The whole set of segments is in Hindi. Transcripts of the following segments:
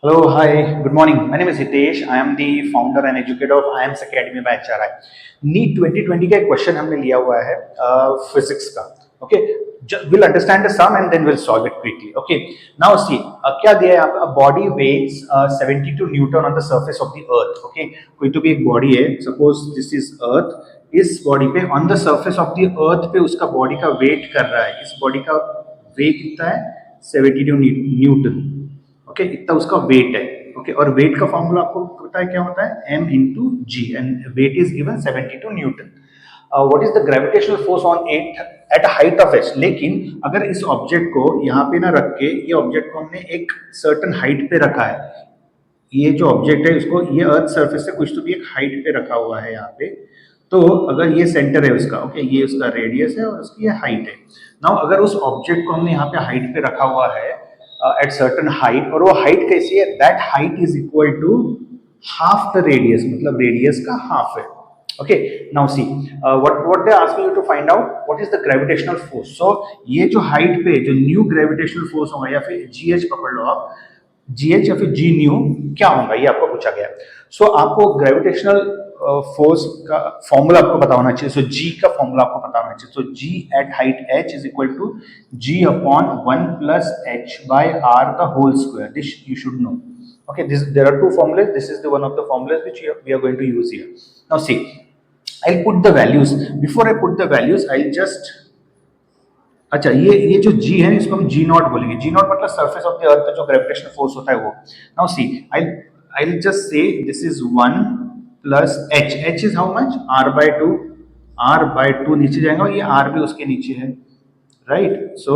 Hello, hi, good morning. My name is Hitesh. I am the founder and educator of IAMS Academy by HRI. NEET 2020 का एक क्वेश्चन हमने लिया हुआ है फिजिक्स का. Okay, we'll understand the sum and then we'll solve it quickly. Okay, now see, क्या दिया है यहाँ पे? A body weighs 72 Newton on the surface of the earth. Okay, कोई तो भी एक बॉडी है, suppose this is earth. इस बॉडी पे on the surface of the earth पे उसका बॉडी का वेट कर रहा है. इस बॉडी का वेट कितना है? 72 न्यूटन. ओके, इतना उसका वेट है. ओके, और वेट का फॉर्मूला आपको पता है क्या होता है? m into g, and weight is given 72 newton. What is the gravitational force on it at height of h? लेकिन अगर इस ऑब्जेक्ट को यहाँ पे ना रख के, ये ऑब्जेक्ट को हमने एक सर्टन हाइट पे रखा है. ये जो ऑब्जेक्ट है इसको ये अर्थ सरफेस से कुछ तो भी एक हाइट पे रखा हुआ है यहाँ पे. तो अगर ये सेंटर है उसका, ओके, ये उसका रेडियस है और उसकी ये हाइट है. नाउ अगर उस ऑब्जेक्ट को हमने यहाँ पे हाइट पे रखा हुआ है एट सर्टन हाइट, और वो हाइट कैसी है? That height is equal to half the radius, मतलब रेडियस का हाफ है. Okay, now see what they asking you to find out what is the gravitational force. So ये जो हाइट पे जो न्यू ग्रेविटेशनल फोर्स होगा, या फिर जीएच पकड़ लो आप, जीएच या फिर जी न्यू क्या होगा, ये आपको पूछा गया. सो आपको ग्रेविटेशनल फोर्स का फॉर्मूला आपको पता होना चाहिए. सो जी का फॉर्मूला आपको पता होना चाहिए. So g at height h is equal to g upon 1 plus h by r the whole square. This you should know. Okay, there are two formulas. This is the one of the formulas which we are going to use here. Now see, I'll put the values. Before I put the values, I'll just, अच्छा, ये जो g है इसको हम g नॉट बोलेंगे. g नॉट मतलब सरफेस ऑफ द अर्थ पे जो ग्रेविटेशनल फोर्स होता है वो. Now see, I'll just say this is 1 plus h. h is how much? r by 2. r by 2 नीचे जाएगा और ये r भी उसके नीचे है, राइट. सो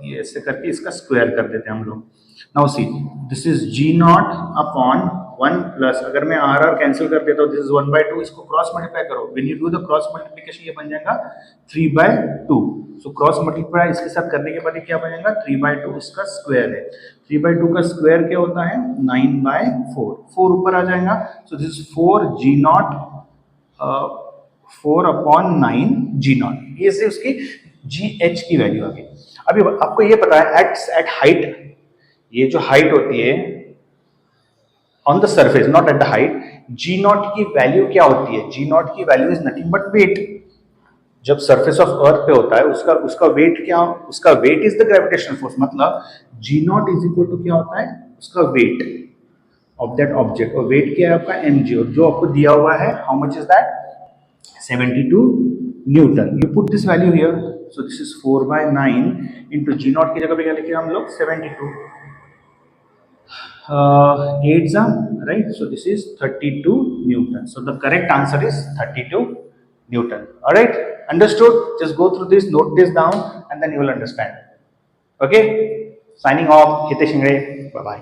ये ऐसे करके इसका स्क्वायर कर देते हैं हम लोग. Now see, this is g not upon 1 plus, अगर मैं आर आर कैंसिल कर देता हूँ, दिस इज 1 by 2. इसको क्रॉस मल्टीप्लाई करो. When you do the cross multiplication ये बन जाएगा 3 by 2. सो क्रॉस मल्टीप्लाई इसके साथ करने के बाद ये क्या बनेगा? 3 by 2 इसका स्क्वायर है. 3 by 2 का स्क्वायर क्या होता है? 9 by 4. 4 ऊपर आ जाएगा. So this is 4 g not 4 upon 9 g not. ये से उसकी जी एच की वैल्यू आ गई. अभी आपको ये पता है एट हाइट, ये जो हाइट होती है on the surface, not at the height, g not की वैल्यू क्या होती है? जी नॉट की value is nothing but weight. जब सरफेस ऑफ अर्थ पे होता है उसका वेट क्या? उसका weight is the gravitational force. मतलब g not is equal to क्या होता है? उसका वेट ऑफ दैट ऑब्जेक्ट. और वेट क्या है आपका? M g. और जो आपको दिया हुआ है how much is that? 72 newton. You put this value here. So this is 4 by 9 into g not की जगह पे क्या लिखे हम लोग? 72. 8 right? So this is 32 Newton. So the correct answer is 32 Newton. All right, understood? Just go through this, note this down, and then you will understand. Okay, signing off, Hitesh Ingre. Bye bye.